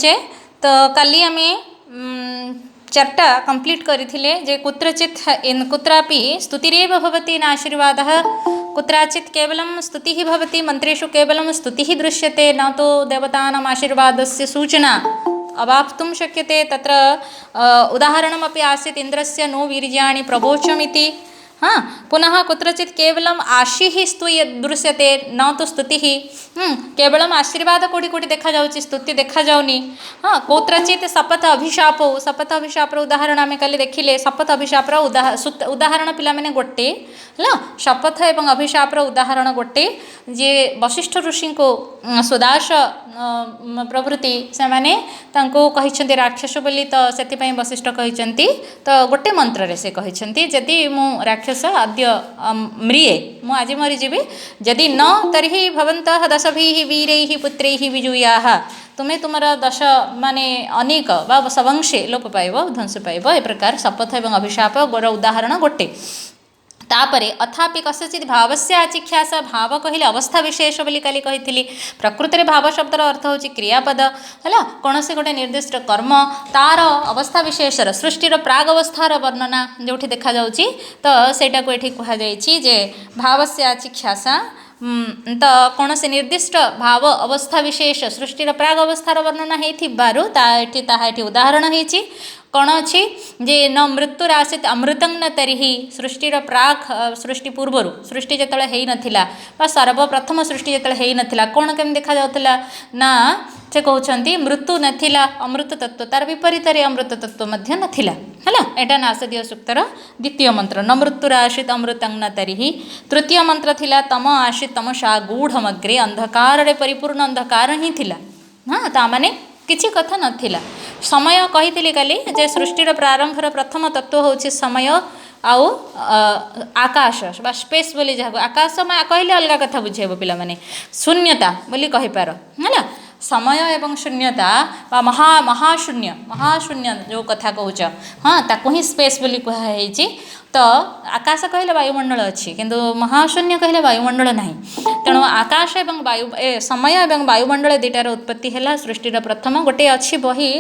पढ़ुचे तो काली आम चार्टा कंप्लीट करथिले जे कुत्रचित कुत्रापि स्तुतिरेव भवति न आशीर्वादः कुत्राचित केवलं स्तुतिः भवति मन्त्रेषु केवलं स्तुतिः दृश्यते न तो देवतानाम् आशीर्वादस्य सूचना अवाप्तुं शक्यते। तत्र उदाहरणमपि आसीत् इन्द्रस्य नो वीर्याणि प्रवोचमिति। हाँ पुनः कुत्रचित् केवलम् आशीः स्तूय दृश्यते न तो स्तुतिः। केवलम् आशीर्वाद कोटि कोटि देखा जाउछि स्तुति देखा जाउनी। हाँ कुत्रचित् शपथ अभिशाप उदाहरण आमे काली देखिले। शपथ अभिशापर उदाहरण पिला माने गोटे हला शपथ एवं अभिशापर उदाहरण गोटे जे वशिष्ठ ऋषि को सुदास प्रभृति से माने तांको कहिछन्ति राक्षस बोली तो सेति वशिष्ठ कहिछन्ति तो गोटे मंत्र रे से कहिछन्ति जदि मु राक्षस आद्य म्रिये मु आज मरीजी जदि न तर्हि भवन्तः दशभिः वीरैः पुत्रैः विजूयाः तुम्हें तुमर दश माने अनेक बा सवंशे लोप पाइब ध्वंस पाइब। ए प्रकार शपथ एवं अभिशाप गोर उदाहरण गोटे। तापरे अथापि कस्यचित् भावस्य आचिख्यास भाव कहले अवस्था विशेष बोली काली कही। प्रकृति में भाव शब्दर अर्थ होची क्रियापद है कौन से गोटे निर्दिष्ट कर्म तार अवस्था विशेषर सृष्टिर प्राग अवस्थार वर्णना जो देखा जाउची तो सेटा को एठी कहा जायछि जे भावस्य आचिख्यास तो कौन से निर्दिष्ट भाव अवस्था विशेष सृष्टिर प्राग अवस्थार वर्णना हेथिबारु ताहा एठी उदाहरण हेछि। कौन अच्छी जे न मृत्युर आसीत अमृतं न तरिहि सृष्टिर प्राग सृष्टि पूर्वर सृष्टि जतले हेई नथिला बा सर्वप्रथम सृष्टि जतले हेई नथिला कौन केम देखा जाउतला ना से कहउछंती मृत्यु नथिला अमृत तत्व तार विपरीत रे अमृत तत्व मध्य नथिला हला एटा नासदीय सूक्तर द्वितीय मंत्र न मृत्युर आसीत अमृतं न तरिहि। तृतीय मंत्र थिला तम आसीत तमसा गूढ़मग्रे अंधकार रे परिपूर्ण अंधकार ही थिला। हाँ ता माने किछि कथा नथिला समय कही काली जे सृष्टिर प्रारंभर प्रथम तत्व होछि समय आउ आकाश बा स्पेस बोली जहाँ आकाश कहले अलग कथा बुझेब पिला माने शून्यता बोली कहि पार है समय एवं शून्यता बा महाशून्य जो कथा कहूच हाँ ताको ही स्पेस बोली कहुई। तो आकाश कहले वायुमंडल अच्छी किंतु महाशून्य कहले वायुमंडल नहीं। तेणु आकाश एवं वायु समय एवं वायुमंडल दुटार उत्पत्ति है सृष्टिर प्रथम गोटे अच्छी बही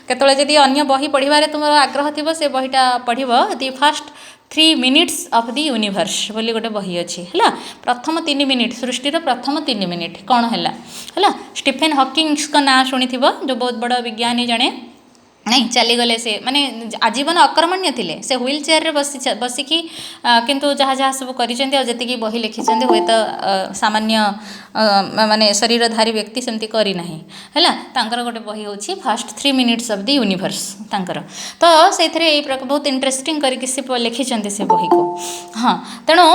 केतले जदि अन्य बही पढ़िबारे तुम आग्रह थी से बहीटा पढ़िब the first 3 minutes of the universe बोली गोटे बही अच्छी है प्रथम 3 मिनिट सृष्टिर प्रथम 3 मिनिट कौन है स्टीफेन हॉकिंग्स का ना शुणी जो बहुत बड़ विज्ञानी जड़े नहीं चलीगले से माने आजीवन अकर्मण्य थिले से व्हील चेयर रे बसिकी किंतु जहाँ जहाँ सब करी बही लिखिं हुए तो सामान्य माने शरीरधारी व्यक्ति सेमती करी नहीं है गोटे बही होची fast 3 minutes of the universe तांकर तो से बहुत इंटरेस्टिंग करके से लिखिं से बही को। हाँ तेणु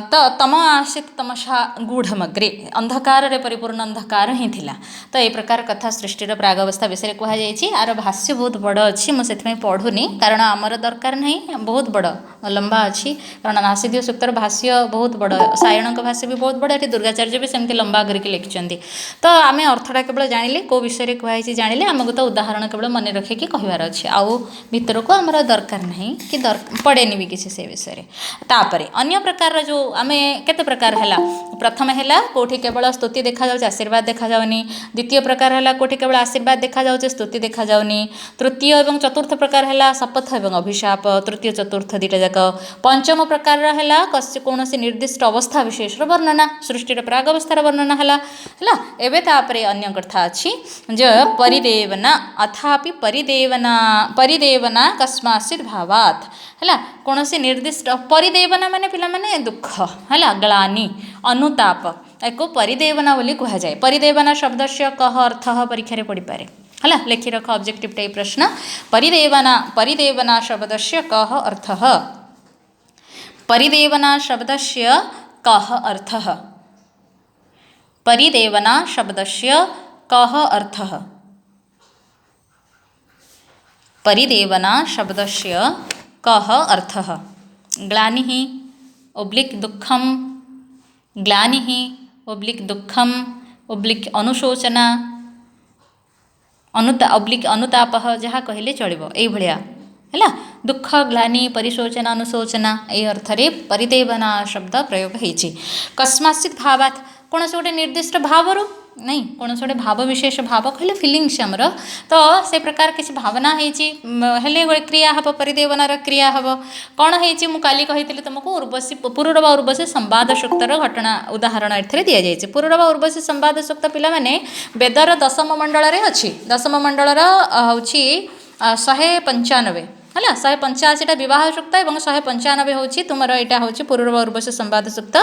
तो तम आसीत तमसा गूढ़मग्रे अंधकार रे परिपूर्ण अंधकार ही थिला। तो ये प्रकार कथा सृष्टिर प्रागवस्था विषय कहुई। आर भाष्य बहुत बड़ अच्छी मुझे पढ़ुनी कारण आमर दरकार नहीं बहुत बड़ लंबा अच्छी कारण नासिदीय सूक्तर भाष्य बहुत बड़ सायण भाष्य भी बहुत बड़ ये दुर्गाचार्य भी सेमती लंबा करके लिखिं। तो आम अर्थटा केवल जानिले कौ विषय कहुई जानिले आमको तो उदाहरण केवल मन रखिकी कहबार अच्छे आउ भीतर को आमर दरकार नहीं कि पड़ेनि भी किसी से विषय। तापर अन्य प्रकार जो आम केते प्रकार है प्रथम है कौटी केवल स्तुति देखा जाउछ आशीर्वाद देखा जाउनी। द्वितीय प्रकार है कौटी केवल आशीर्वाद देखा जाउछ स्तुति देखा जाउनी। तृतीय एवं चतुर्थ प्रकार है शपथ एवं अभिशाप तृतीय चतुर्थ दुईटा जाक। पंचम प्रकार है कौन से निर्दिष्ट अवस्था विशेष वर्णना सृष्टिर प्राग अवस्थार वर्णना है एवं तापरे अन्य कथा अच्छी जो परिदेवना अथापि परिदेवना कस्माचित् भावात् है कौन से निर्दिष्ट परिदेवना माने पिला माने दुख है ग्लानि अनुताप एको परिदेवना बोली कह जाए। परिदेवना शब्द से कह अर्थ परीक्षा पड़ी पारे है लिखि रख ऑब्जेक्टिव टाइप प्रश्न। परिदेवना शब्द से कह अर्थ परिदेवना शब्द से कह अर्थ परिदेवना शब्द से कह अर्थ परिदेवना शब्द से कह अर्थ ग्लानि ओब्लिक दुःखम ग्लानि ओब्लिक दुःखम ओब्लिक अनुशोचना ओब्लिक अनुताप जहाँ कहले चलिबो एई भलिया है दुख ग्लानि परिशोचना अनुशोचना ये अर्थ रे परिदेवना शब्द प्रयोग होइछि। कस्माचित् भावात् कौन से गोटे निर्दिष्ट भावरू नहीं कौन गोटे भाव विशेष भाव कहले फिलिंग्स आमर तो से प्रकार किसी भावना हेले गोटे क्रिया हम परिदेवनार क्रिया हम कौन हो काली कही तुमको उर्वशी पुरुरवा उर्वशी संवाद सूक्तर घटना उदाहरण एथिरे दि जाइए। पुरुरवा उर्वशी संवाद सूक्त पिला माने वेदर दशम मंडल अच्छी दशम मंडलर हूँ 195 है 185टा विवाह सूक्त और 195 हूँ तुम यहाँ हूँ पुरुरव उर्वशी संवाद सूक्त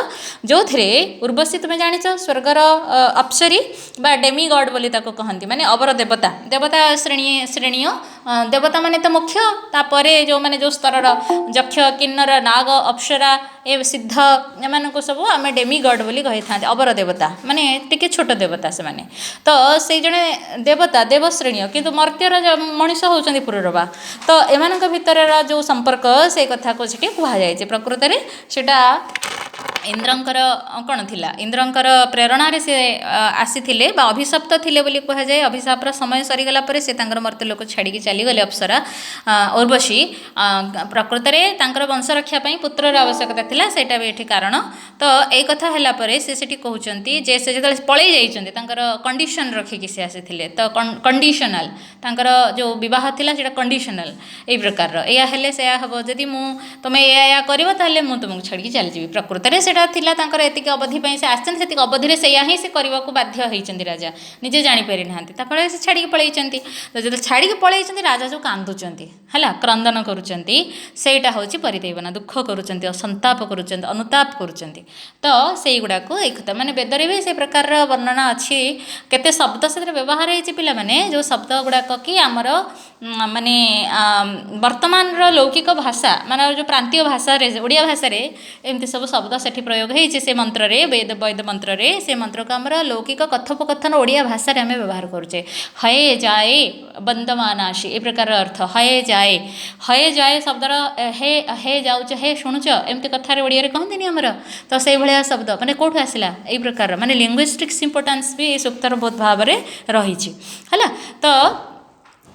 जो थे उर्वशी तुम्हें जाच स्वर्गर अप्सरी बा डेमी गॉड बोली कहती माने अवर देवता देवता श्रेणीय देवता माने तो मुख्य तापर जो माने जो स्तर यक्ष किन्नर नाग अप्सरा ए सिद्ध एम सब आम डेमी गॉड बोली कही था अवर देवता माने टिके छोट देवता से माने तो से जड़े देवता देवश्रेणीय किंतु मर्त्यर मनीष होती पुरुरवा तो एम भितर जो संपर्क से कथा को कहुई प्रकृत में सेटा इंद्रंकर कौन थिला इंद्रंकर प्रेरणा से आसी अभिशप्त थिले बोली कह जाए अभिशापर समय सरीगला से मर्त्य लोक छाड़ी चलीगले अप्सरा उर्वशी प्रकृत में वंश रक्षापी पुत्रर आवश्यकता थिला सेटा भी ये कारण तो यही कथा है से कहते जे से जो पलि जाइए कंडीशन रखिकी सी आसी तो कंडीशनल जो बह था कंडीशनल यही प्रकार या हेले से हम जदि तुम्हें या कर मुझे तुमको छाड़ी चलीजी प्रकृत में एति अवधि से आसती अवधि से ही से करने को बाध्य होती राजा निजे जापर ना फल से छाड़ी पलि तो जो छाड़ी पलि राजा जो कांदुंट है क्रंदन करुँचा हूँ परिदेवना दुख करुँच संताप करुँच अनुताप करुँच तो से गुड़ाक एक माने वेदरे भी से प्रकार वर्णना अच्छी केते शब्द से व्यवहार होती पिला माने जो शब्द गुड़ाक कि आमर माने वर्तमान लौकिक भाषा माने जो प्रांतीय भाषा ओडिया भाषा एमती सब शब्द से प्रयोग होती से मंत्र वेद वैद मंत्र से मंत्र को आमर लौकिक कथोपकथन ओडिया भाषा आम व्यवहार करुचे हये जाए बंदमानाशी ए प्रकार अर्थ हये जाए शब्दर हे हे जाऊच हे शुणुच एमती कथार ओडिया कहते आमर तो से भाया शब्द माने कौटू आसला यही प्रकार माने लिंग्विस्टिक्स इंपोर्टेंस भी ये सूक्तर बहुत भाव में रही है तो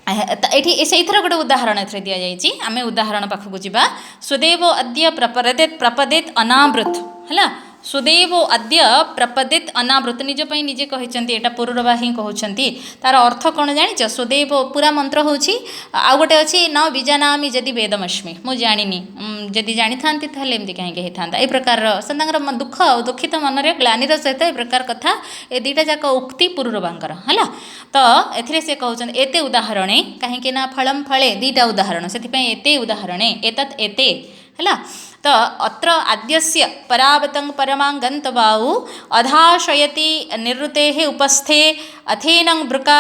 ये से गोटे उदाहरण ए दि जाइए आम उदाहरण पाखक जा सुदेव अद्य प्रपदेत अनावृत है सुदेव अद्य प्रपदेत अनावृत निजपाई निजे कहते यहाँ पुरुरवा ही कहते तार अर्थ कौन जान सुदेव पूरा मंत्र हूँ आउ गोटे अच्छी न बीजानामी जदि वेदमश्मी मुझे जानी जदि जानी था एमती कहीं था ये प्रकार से दुख दुखित मनरे ग्लानिर सहित ये प्रकार कथा ये दुईटा जाक उक्ति पुरुरवांकर है तो ए कहते एते उदाहरणे कहीं फलम फले दुईटा उदाहरण से एते उदाहरणे एतत् एते है तो अत्र आद्यस्य परावतं परमांगन्तबाहु अधाशयति निवृतेः उपस्थे अथेनं वृका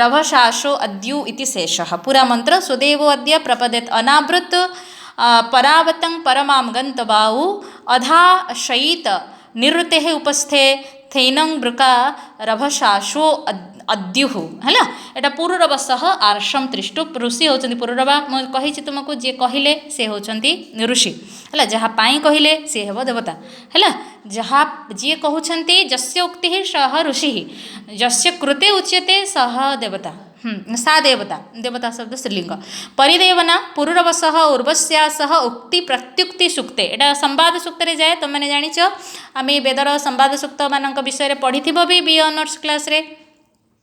रभसाशो अद्यु इति शेषः पूरा मंत्र सुदेवो अद्य प्रपदेत अनावृत परावतं परमांगन्तबाहु अधाशयित निवृतेः उपस्थे थेनं वृका रभसाशो अद्युः है यहाँ पुरुरवश आर्षम त्रिष्टु ऋषि होती पुरुरवा मुझे कही तुमको जी कहले से होती ऋषि है जहाँ कहले सी हे देवता है जहाँ जी कहते जस्य उक्ति सह ऋषि जस्य कृते उच्यते सह देवता सा देवता देवता शब्द स्त्रीलिंग परिदेवना पुरुरवश उर्वश्या सह उक्ति प्रत्युक्ति सूक्ते यहाँ संवाद सूक्त जाए तुम मैंने जाच आम वेदर संवाद सूक्त मान विषय पढ़ी भी बी ऑनर्स क्लास रे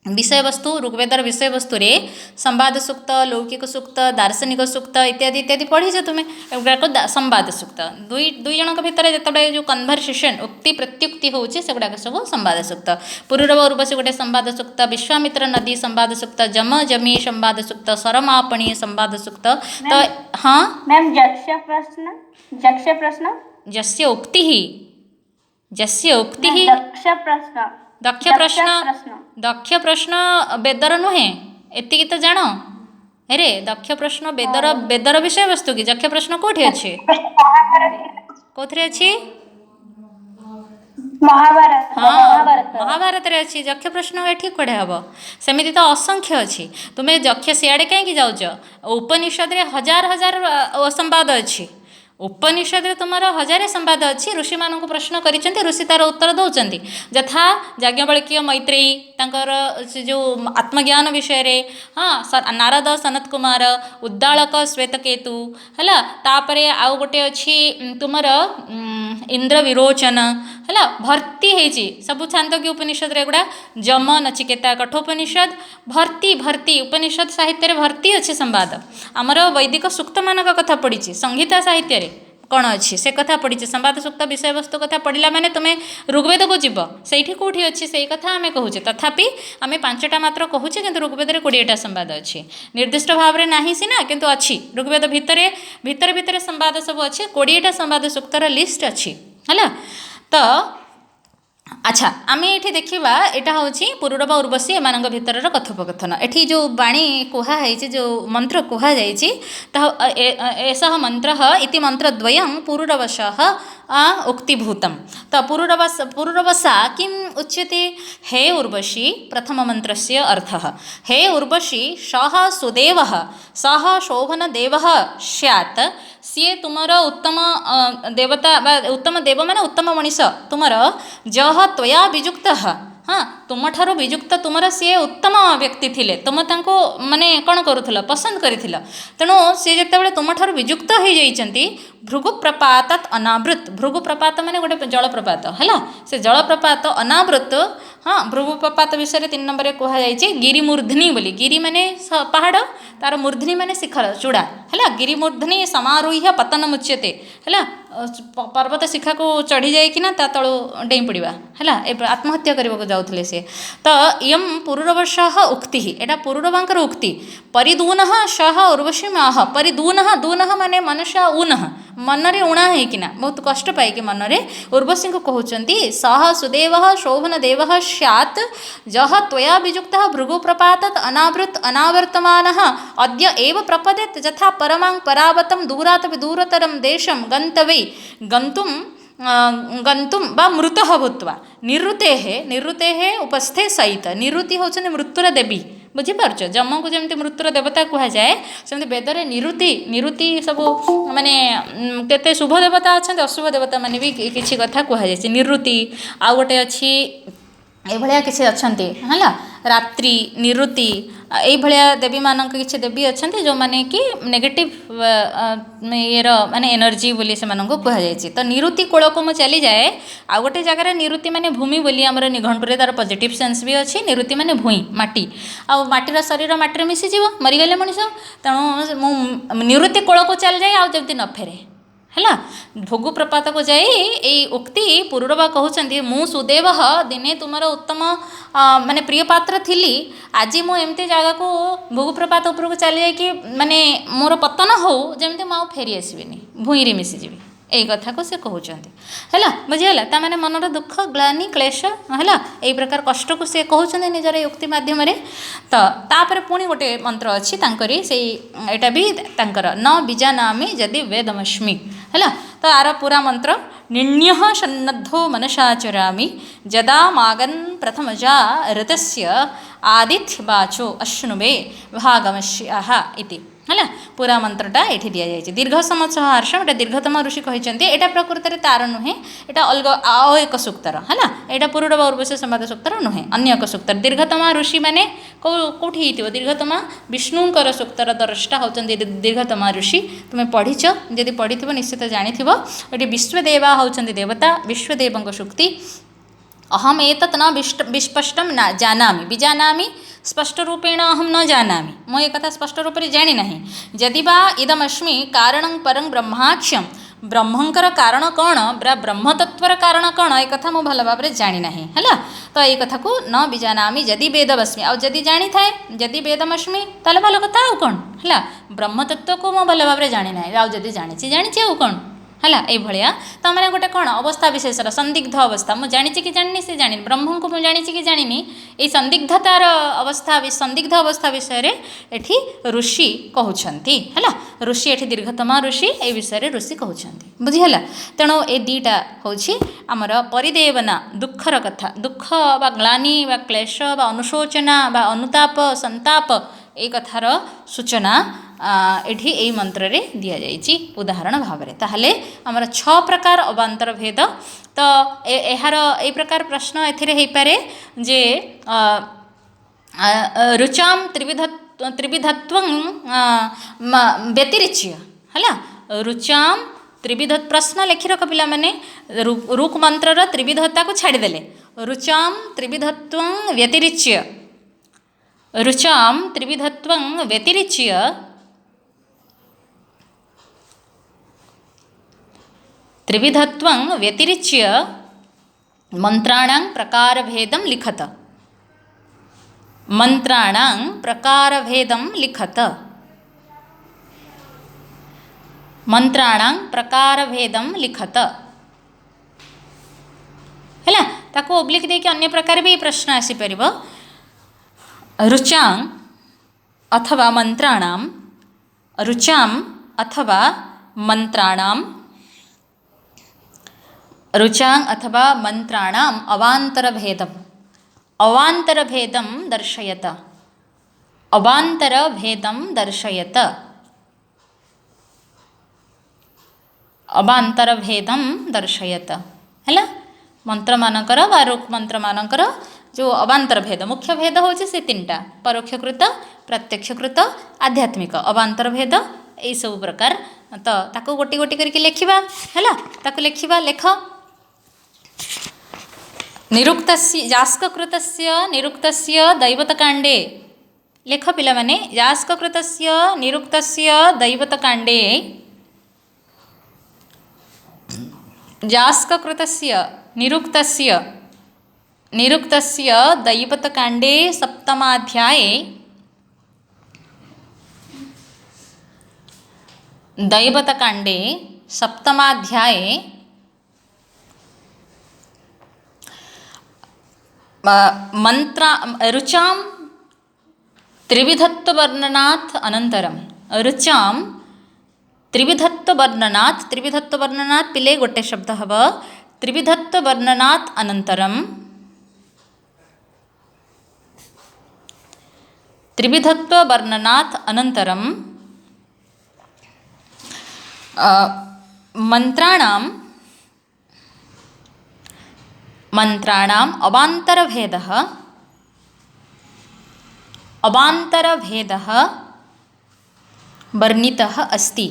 विषय वस्तु ऋग्वेदर विषय वस्तु रे संवाद सूक्त लौकिक सूक्त दार्शनिक सूक्त इत्यादि इत्यादि पढ़ी तुम एगुड़ाक संवाद सूक्त दुई जन भितर जो जो कन्भरसेसन उक्ति प्रत्युक्ति होचे से गुड़ाक सब संवाद सूक्त पुरुरव उर्वशी गोटे संवाद सूक्त विश्वामित्र नदी संवाद सूक्त जम जमी संवाद सूक्त सरमापणी संवाद सूक्त तो हाँ मैम जक्ष प्रश्न जस्य उक्ति ही दक्ष प्रश्न वेदर नुहे एति तो जान अरे दक्ष प्रश्न वेदर विषय वस्तु कि दक्ष प्रश्न कौटी अच्छे कौन अच्छी महाभारत रे अच्छी दक्ष प्रश्न ये कड़े हम सेमती तो असंख्य अच्छी तुम्हें दक्ष सियाड़े कहीं जाऊच उपनिषद रे हजार हजार संवाद अच्छी उपनिषद तुमर हजारे संवाद अच्छी ऋषि मान प्रश्न कर ऋषि तार उत्तर दौरान यथा याज्ञवल्क्य मैत्रेयी तांकर से जो आत्मज्ञान विषय रे हाँ नारद सनत कुमार उद्दालक श्वेतकेतु है तापर आउ गोटे अच्छी तुमर इंद्र विरोचन है भर्ती होती सब छांदोग्य उपनिषद रे गुड़ा जम नचिकेता कठोपनिषद भर्ती भर्ती उपनिषद साहित्य भर्ती अच्छी संवाद आमर वैदिक सूक्त मान कथा पड़ी संहिता साहित्य कौन अच्छी से कथा पड़ी संवाद सूक्त विषय वस्तु कथा पढ़ला माने तुम्हें ऋग्वेद को जीव से कौटी अच्छी से कथा आम कहूचे तथापि आम 5टा मात्र कहूचे कि ऋग्वेद 20टा संवाद अच्छी निर्दिष्ट भाव में ना सीना किंतु अच्छी ऋग्वेद भितर भितर भितर संवाद सब अच्छे 20टा संवाद सूक्तर लिस्ट अच्छी है तो अच्छा आम ये देखा यहाँ हूँ पुरुरवा उर्वशी एम भितर कथोपकथन एठी जो बाणी कहुई जो मंत्र कहुई एषः मंत्र इति मंत्रद्वयं पुरुरवश उक्तिभूतम तो पुरुरवसा किम उच्यते हे उर्वशी प्रथम मंत्रस्य अर्थः हे उर्वशी सः सुदेवः सः शोभनदेवः स्यात् सी तुमर उत्तम देवता उत्तम देव माने उत्तम मनीष तुमर जह त्वया विजुक्त हाँ तुम ठारो विजुक्त तुमर सी उत्तम व्यक्ति थिले तुम तांको माने कौन करुथिल पसंद करिथिल तेणु सी जेतेबेले तुम ठारो विजुक्त हो जाइछन्ति भृगुप्रपात अनावृत भृगुप्रपात माने गोटे जलप्रपात है से जलप्रपात अनावृत हाँ भृगुप्रपात विषय 3 नंबर कहुई गिरिमूर्धनि बोली गिरी माने पहाड़ तार मूर्धनि माने शिखर चूड़ा है गिरिमूर्धनि समारोह्य पतन मुच्यते है पर्वत शिखा को चढ़ी जाइकिना ता तलू डेई पड़ा है आत्महत्या करने जाऊे से तो इं पुरुरवश उक्ति एटा पुरुरवांकर उक्ति परिदून सह उर्वशी आह परिदून दून माने मनुष्य ऊन मनरे उणा होना बहुत कष्ट पाइक मनरे उर्वशी को कहते सह सुदेव शोभनदेव स्यात् जह त्वया विजुक्त भृगुप्रपात अनावृत अनावर्तमान अद्य एव प्रपदेत् यथा परमां परावतं दूरात् दूरतरं देशं गन्तवै गंतुम बा मृतः भूत्वा निवृत्ते उपस्थे सहित निवृत्ति होचने मृत्युर देवी बुझीपार्च जम को जमी मृत्युर देवता कहुए सेमती बेदरे निवृत्ति सब माने केते शुभ देवता अच्छा अशुभ देवता माने भी किसी कथा कहुए निवृत्ति आउ गोटे अच्छी ये किसी अच्छा है रात्रि निवृत्ति ये देवी मानक किसी देवी अच्छा जो माने कि नेगेटिव ये माने एनर्जी बोली से कहुई तो निवृत्ति कूल को मुझे चली जाए आ गोटे जगह निवृत्ति माने भूमि बोली आमर निघंटुरे तार पॉजिटिव सेंस भी अच्छी निवृत्ति माने भूई माटी आटीर शरीर मटीर मिशीज मरीगले मनीष तेणु मु निवृत्ति कूल को चली जाए आमती न फेरे है भोगु प्रपात को जाई ये उक्ति पुरुरवा कहते मु सुदेव दिने तुमर उत्तम माने प्रिय पात्र थिली आज मु एमती जगह को भोगु प्रपात उपरको चली जाए माने मोर पतन हो जमती मु फेरी आसबिनी भूईरे मिशीजी यही कथा को से कहते है बुझीगला ताने मनर दुख ग्लानि क्लेश है यही प्रकार कष्ट को से कहते निजर उक्ति मध्यम तो तापर पुणी गोटे मंत्र अच्छी से यहाँ भी तांकर न बीजानामी जदि वेदमस्मि है तो आर पूरा मंत्र निण्यः सन्नद्धो मनसाचरामि जदा मागन प्रथमजा ऋतस्य आदित्यवाचो अश्नुवे भागमस्याः इति है पूरा मंत्रटा ये दि जाए दीर्घ समत्सह हर्षम एटा दीर्घतम ऋषि कहते यहाँ प्रकृत में तार नुहे यहाँ अलग आउ एक सूक्तर है यहाँ पुरुरवा उर्वशी संवाद सूक्तर नुहे अन्य एक सूक्तर दीर्घतम ऋषि मैंने कौटी हो दीर्घतम विष्णुकर सूक्तर द्रष्टा होती दीर्घतम ऋषि तुम्हें पढ़ीच जदि पढ़ी निश्चित जानी ये विश्वदेवा होती देवता विश्वदेव सूक्ति अहम एतत् न विस्पष्टं न जानामि विजानामि स्पष्ट रूपेण अहम न जानामि मो एक कथा स्पष्ट रूप से जानी नहीं यदि वा इदमस्मि कारणं परं ब्रह्माख्यम ब्रह्मंकर कारण कौन ब्रह्मतत्वर कारण कौन एक कथा मु भल भाव जानी ना है तो ये कथा को न बीजानामी जदि वेदमस्मि आ जदि जानी थाए जदि वेदमस्मि ताले भल कथा आउ कौन है ब्रह्मतत्व को मो भल भाव जानी ना आदि जानी जानी आउ कौन है ये तो मैंने गोटे कौन अवस्था विशेष संदिग्ध अवस्था मुझे जानी कि जानी से जानी ब्रह्म को मुझे जानी कि जानी ये संदिग्धतार अवस्था संदिग्ध अवस्था विषय एठी ऋषि कहते है ऋषि एठी दीर्घतम ऋषि ये विषय ऋषि कहते बुझीगला तेणु ये दुईटा हूँ आमर परिदेवना दुखर कथा दुख बा ग्लानि बा क्लेश बा अनुशोचना बा अनुताप संताप ये कथार सूचना एठी एई मंत्र रे दिया जाइछि उदाहरण भाव रे। ताहले हमर 6 प्रकार अवांतर भेद। तो एहार ए प्रकार प्रश्न एथिरे हेइ पारे जे रुचां त्रिविधत्वं व्यतिरिच्य हला रुचां त्रिविध प्रश्न लिखि रख पिला माने रुक मंत्रर त्रिविधता को छाड़ी देले रुचां त्रिविधत्वं व्यतिरिच्य रुचां त्रिविधत्वं व्यतिरिच्य त्रिविधत्वं व्यतिरिच्य मंत्राणां प्रकारभेदं लिखत मंत्राणां प्रकारभेदं लिखत मंत्राणां प्रकारभेदं लिखत हैला ताको ओब्लिक दे कि अन्य प्रकार भी प्रश्न आसी परिबो रुचां अथवा मंत्राणां रुचां अथवा मंत्राणां रुचां अथवा मंत्राणाम् अवान्तरभेदम् अवान्तरभेदं दर्शयत अवान्तरभेदं दर्शयत अवान्तरभेदं दर्शयत हैला मंत्र मानकर वा रुक मंत्र मानकर जो अवान्तर भेद मुख्य भेद होचे से तीनटा परोक्षकृत प्रत्यक्षकृत आध्यात्मिक अवान्तर भेद एई सब प्रकार तो ताको गोटी गोटी करके लिखिबा हैला ताको लिखिबा लेख निरुक्तस्य यास्ककृतस्य निरुक्तस्य दैवतकाण्डे लेख पिला माने यास्ककृतस्य निरुक्तस्य दैवतकाण्डे यास्ककृतस्य निरुक्तस्य निरुक्तस्य दैवतकाण्डे सप्तमाध्याये दैवतकाण्डे सप्तमाध्याये मंत्र रुचां त्रिविधत्ववर्णनात् अनन्तरं रुचां त्रिविधत्ववर्णनात् पिले गोटे शब्द हब त्रिविधत्ववर्णनात् अनन्तरं त्रिविधत्ववर्णनात् अनन्तरं मंत्राणाम् अवान्तरभेदः वर्णितः अस्ति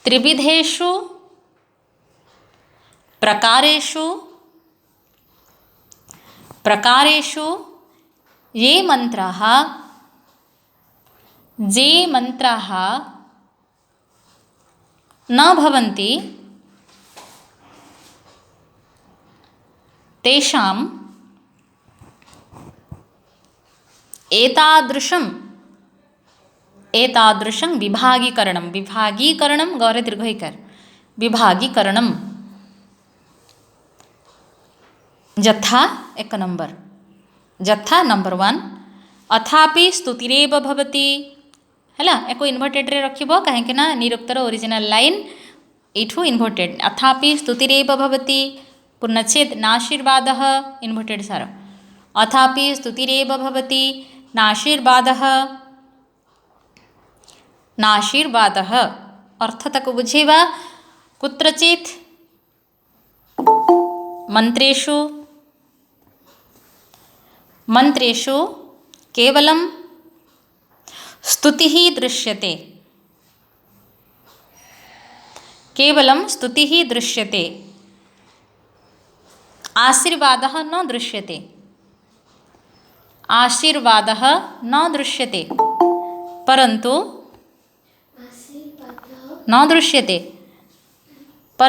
त्रिविधेषु प्रकारेषु ये मंत्राः न भवन्ति तेषाम् एतादृशं विभागीकरणं गौरे दीर्घईकार विभागीकरणं यथा एक नंबर यथा नंबर 1 अथापि स्तुतिरेव भवति हैला एको इन्वर्टेड रे रखिबो काहे ना निरुक्तर ओरिजिनल लाइन एठू इन्वर्टेड अथापि स्तुतिरेव भवति पूर्णच्छेद नाशीर्वादः इन्वर्टेड सार अथापि स्तुतिरेव भवति नाशीर्वादः अर्थ तक बुझेबा कुत्रचित् मंत्रेषु केवलं स्तुतिः दृश्यते आशीर्वादः न दृश्यते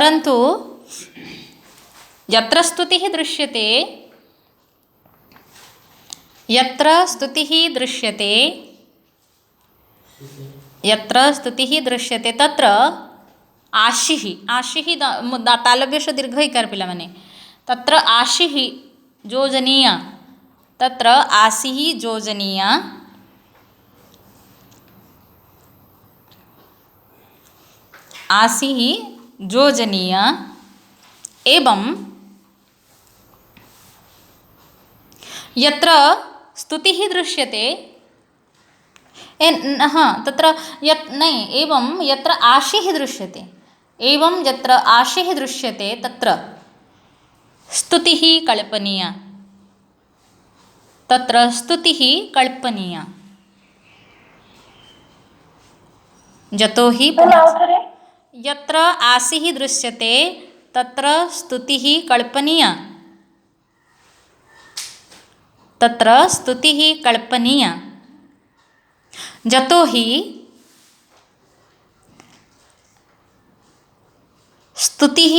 परन्तु यत्र स्तुतिः दृश्यते तत्र आशिः तालव्यश दीर्घईकार पिला माने तत्र आशिः योजनीया तत्र आशिः योजनीया आसिः योजनीय एवं यत्र स्तुतिः दृश्यते हाँ तत्र नहीं एवं यत्र आशिः दृश्यते एवं यत्र आशिः दृश्यते तत्र स्तुतिः कल्पनीया तत्र स्तुतिः कल्पनीया यतो हि यत्र आशिः दृश्यते तत्र स्तुतिः कल्पनीया तत्र स्तुतिः कल्पनीया यतो हि स्तुतिः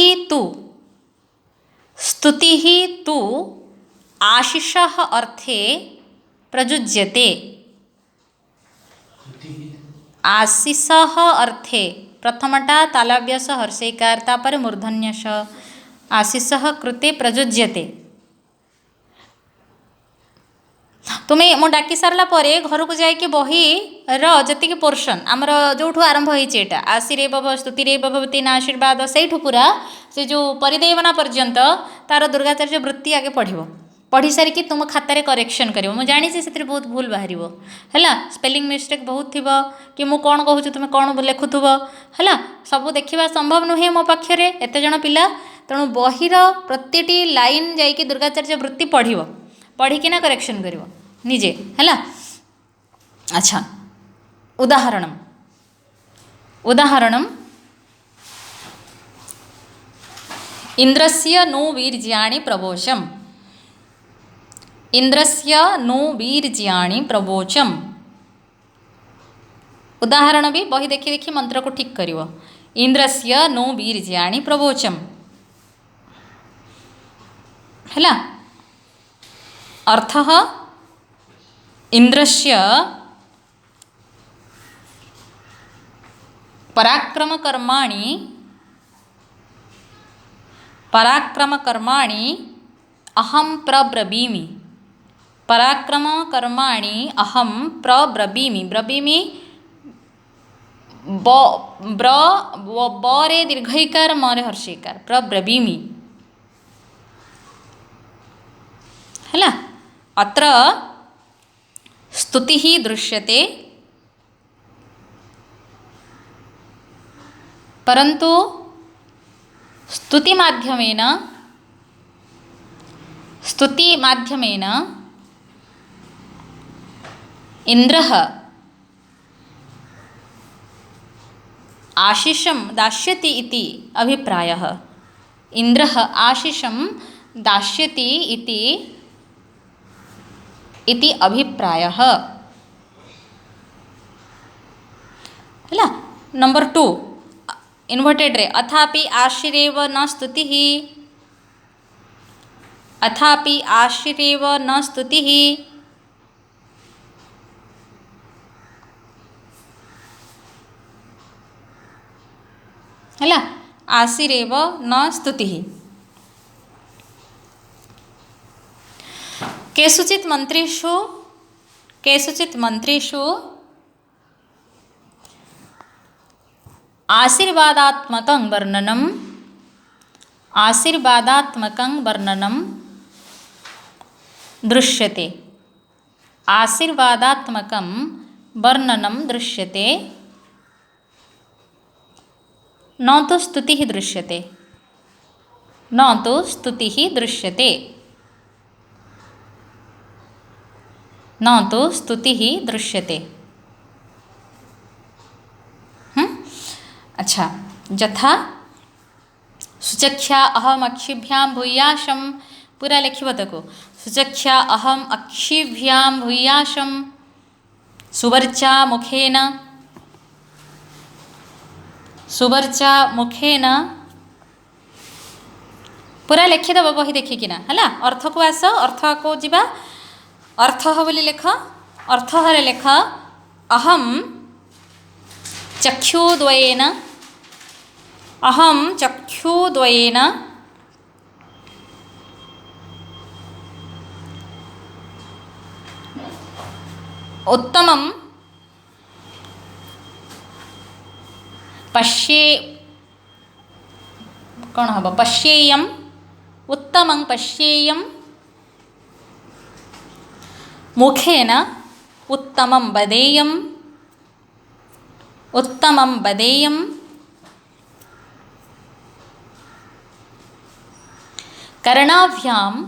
तु आशिषः अर्थे प्रयुज्यते आशिषः अर्थे प्रथमटा तालव्यस हर्षैकार तापर मूर्धन्यस आशिषः कृते प्रयुज्यते तुम्हें मु डाकी सारा घर को जाकि बही जी पोर्शन आमर जो आरंभ होता आशीरेव स्तुतिरेव भवती ना आशीर्वाद से पूरा से जो परिदेवना पर्यंत तार दुर्गाचार्य वृत्ति आगे पढ़ी सारिकी तुम खातार करेक्शन कर जानी से बहुत भूल बाहर है स्पेलिंग मिस्टेक बहुत थी कि मु कौन कहूँ तुम कौन लिखुव है सब देखा संभव नुहे मो पाखे एत जन पिला तेणु बहीर प्रति लाइन जाकि दुर्गाचार्य वृत्ति पढ़िकिना करेक्शन कर निजे है। अच्छा उदाहरणम इंद्रस्य नो वीर्याणि प्रवोचम इंद्रस्य नो वीर्याणि प्रवोचम उदाहरण भी बही देखी देखी मंत्र को ठीक करिवो इंद्रस्य नो वीर्याणि प्रवोचम है अर्थः इंद्रस्य पराक्रमकर्माणि अहं प्रब्रवीमि पराक्रमकर्माणि अहं प्रब्रवीमि ब्रवीमि बरे दीर्घैकार मरे हर्षैकार प्रब्रवीमि है अत्र स्तुतिः दृश्यते परंतु स्तुति माध्यमेन इंद्रः आशिषं दास्यति इति अभिप्रायः इंद्रः आशिषं दास्यति इति अभिप्रायः है। नंबर 2 इन्वर्टेड रे अथापि आशिरेव न स्तुतिः अथापि आशिरेव न स्तुतिः है आशिरेव न स्तुतिः केषुचित् मंत्रेषु आशीर्वादात्मकं वर्णनं दृश्यते आशीर्वादात्मकं वर्णनं दृश्यते न तो स्तुतिः दृश्यते न तो स्तुतिः दृश्यते अच्छा यथा सुचख्या अहम अक्षिभ्यां भूयाशं पूरा लिखिब तको सुचख्या अहम अक्षिभ्यां भूयाशं सुवर्चा मुखेन पूरा लिखिदेव बही देखिकिना है अर्थ को आस अर्थ को जीवा अर्थ बोली लेख अर्थ रे लेख अहम चक्षुद्वयेन उत्तमं कौन हम पश्येयम् उत्तमं पश्येयम् मुखेन उत्तमं वदेयम् उत्तमं वदेयम् कर्णाभ्याम्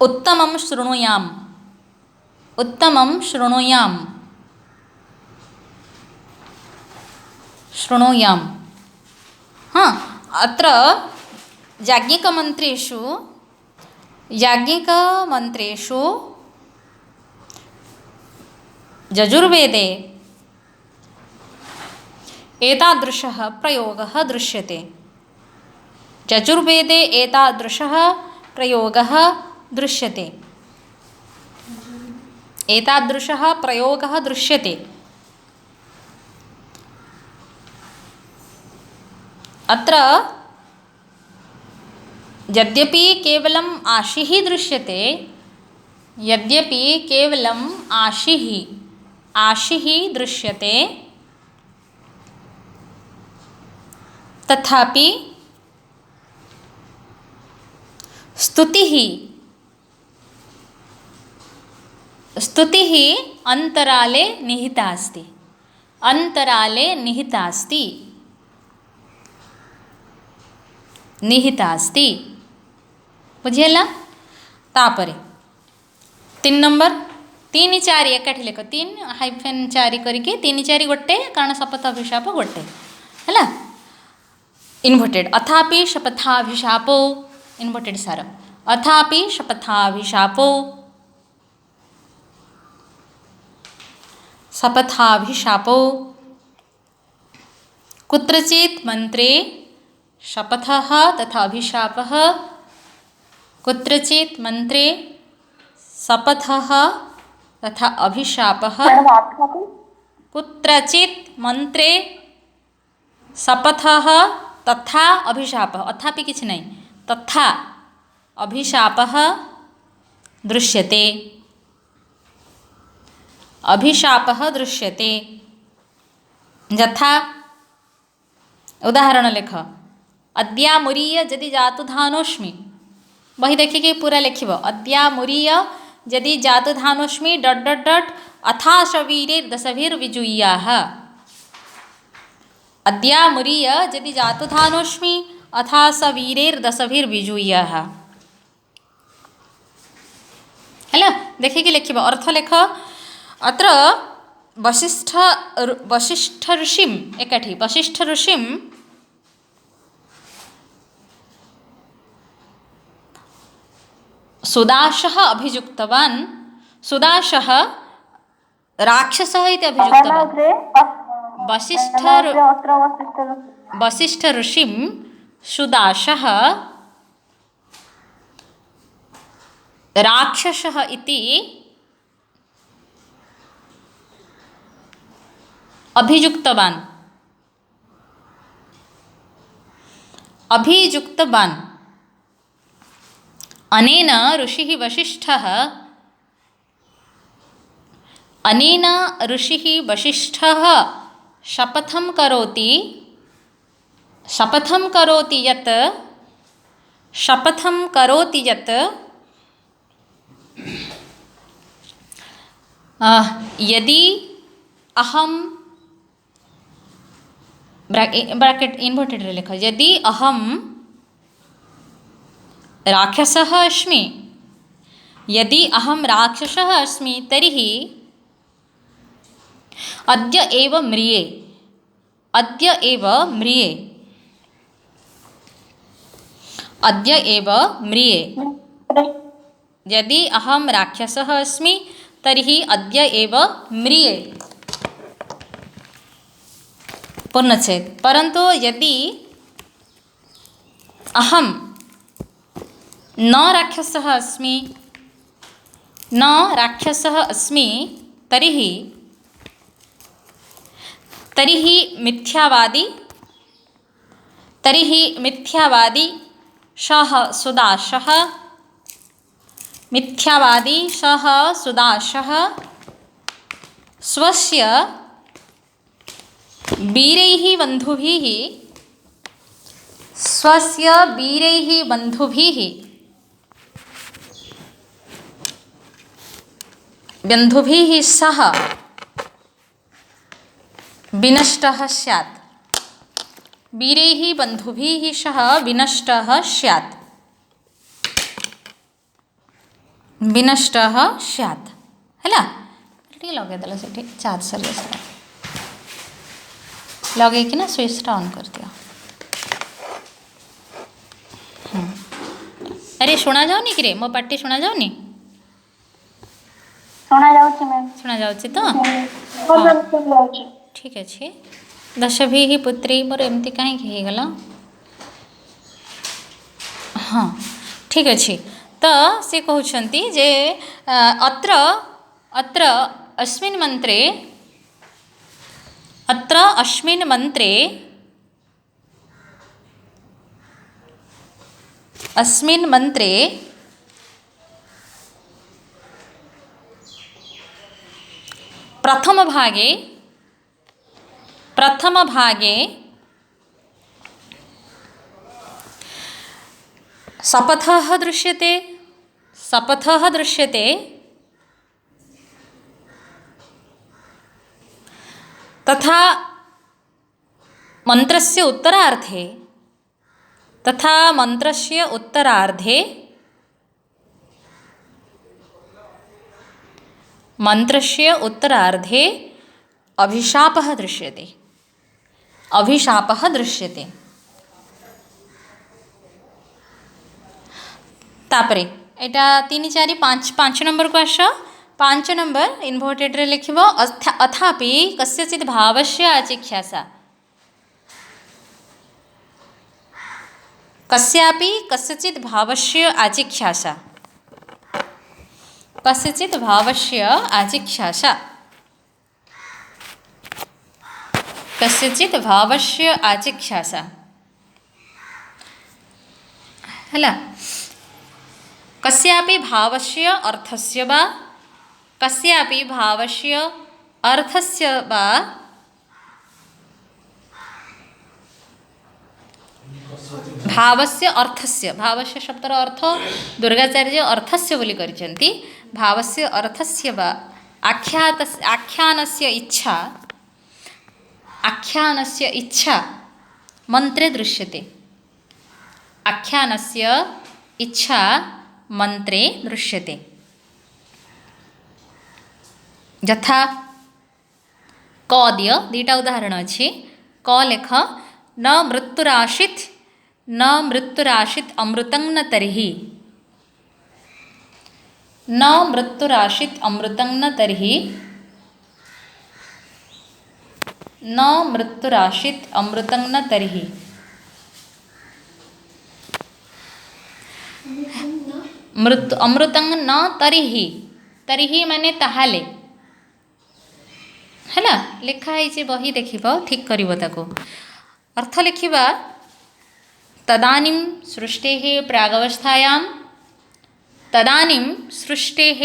उत्तमं शृणुयाम् उत्तमं शृणुयाम् शृणुयाम्। हाँ, अत्र याज्ञिकमन्त्रेषु यजुर्वेदे एतादृशः प्रयोगः दृश्यते। यजुर्वेदे एतादृशः प्रयोगः दृश्यते। एतादृशः प्रयोगः दृश्यते। अत्र यद्यपि केवलम् आशिः दृश्यते, यद्यपि केवलम् आशिः दृश्यते, तथापि स्तुतिः अंतराले निहिता अस्ति। अंतराले निहिता अस्ति। बुझेला? तापरे 3 नंबर 3 4 एकाठी लेख 3 हाइफेन 4 करके 3 4 गोटे कारण शपथ अभिशाप गोटे है इन्वर्टेड। अथापि शपथाभिशापो इन्वर्टेड सार अथापि शपथाभिशापो शपथाभिशापो कुत्रचित् मंत्रे शपथः तथा अभिशापः कुत्रचित् मंत्रे शपथः तथा अभिशापः कुत्रचित् मंत्रे शपथः तथा अभिशापः अथापि किछ नहीं तथा अभिशापः दृश्यते। अभिशापः दृश्यते यथा उदाहरण लेख अद्यामुरीय यदि जातुधानोस्मि बही देखिए पूरा लिखिब अद्यामुरीय यदि जातुधानोस्मि डट डट डट अथा शवीरैर्दशभिर्विजूय्याः। अद्यामुरीय यदि जातुधानोस्मि अथा शवीरैर्दशभिर्विजूय्याः। हेलो देखिए लिखिब अर्थ लेख अत्र वसिष्ठ ऋषिम् एकाठी वसिष्ठ ऋषिम् सुदाशः अभियुक्तवान्। सुदाशः राक्षसः इति अभियुक्तवान्। वसिष्ठ ऋषिं सुदाशः राक्षसः इति अभियुक्तवान्। अनेन ऋषिः वसिष्ठः शपथं करोति यत् यदि अहं ब्रैकेट इन्वर्टेड लिख यदि अहं राक्षसः अस्मि यदि अहं राक्षसः अस्मि तर्हि अद्य एव म्रिये यदि अहं राक्षसः अस्मि तर्हि अद्य एव म्रिये पूर्णच्छेद। परन्तु यदि अहं न राक्षसः अस्मि तर्हि मिथ्यावादी सः सुदाशः स्वस्य वीरैः बन्धुभिः स्वस्य वीरैः बन्धुभिः बन्धुभिः सह विनष्टः स्यात्। वीरैः बन्धुभिः सह विनष्टः स्यात्। विनष्टः स्यात् है टे लगेदेल से चार्ज सर लगेकिना स्विचटा ऑन कर दिया। अरे शुणा जाऊनी कि रे मो पार्टी शुणा जाऊनी ଶୁଣା ଯାଉଛି ମ୍ୟାମ୍। शुणा जाऊँच तो ଯାଉଛି। ठीक अच्छे। दशभिः पुत्री मोर एमती कहीं गला हाँ ठीक अच्छे। तो से कहते जे अत्र अत्र अस्मिन् मंत्रे अत्र अस्मिन् मंत्रे अस्मिन् मंत्रे प्रथम भागे शपथः दृश्यते तथा मंत्रस्य उत्तरार्धे अभिशापः दृश्यते। तापरे एटा 3 4 5 नंबर को आस 5 नंबर इन्वर्टेड रे लिखिब अथापि कस्यचित् भावस्य आचिख्यासा कस्यापि कस्यचित् भावस्य आचिख्यासा कस्यचित् भावस्य आचिख्यासा कस्यचित् भावस्य आचिख्यासा हला कस्यापि भावस्य अर्थस्य वा कस्यापि भावस्य अर्थस्य वा भावस्य अर्थस्य भावस्य शब्दर अर्थ दुर्गाचार्य अर्थस्य बोली करिसेंती भावस्य अर्थस्य वा आख्यानस्य इच्छा मंत्रे दृश्यते। आख्यानस्य इच्छा मंत्रे दृश्यते। यथा क दिय दीटा उदाहरण अच्छी क लेख न मृत्युराशित अमृतं न तर्हि न मृत्युराशित अमृतं न तर्हि न मृत्युराशित अमृतं न तर्हि मृत्यु अमृतं न तर्हि तर्हि माने ताहाले है ना लिखाई बही देखिब ठीक करिवो ताको अर्थ लिखिबा तदानीं सृष्टेः प्रागवस्थायां तदानीं सृष्टेः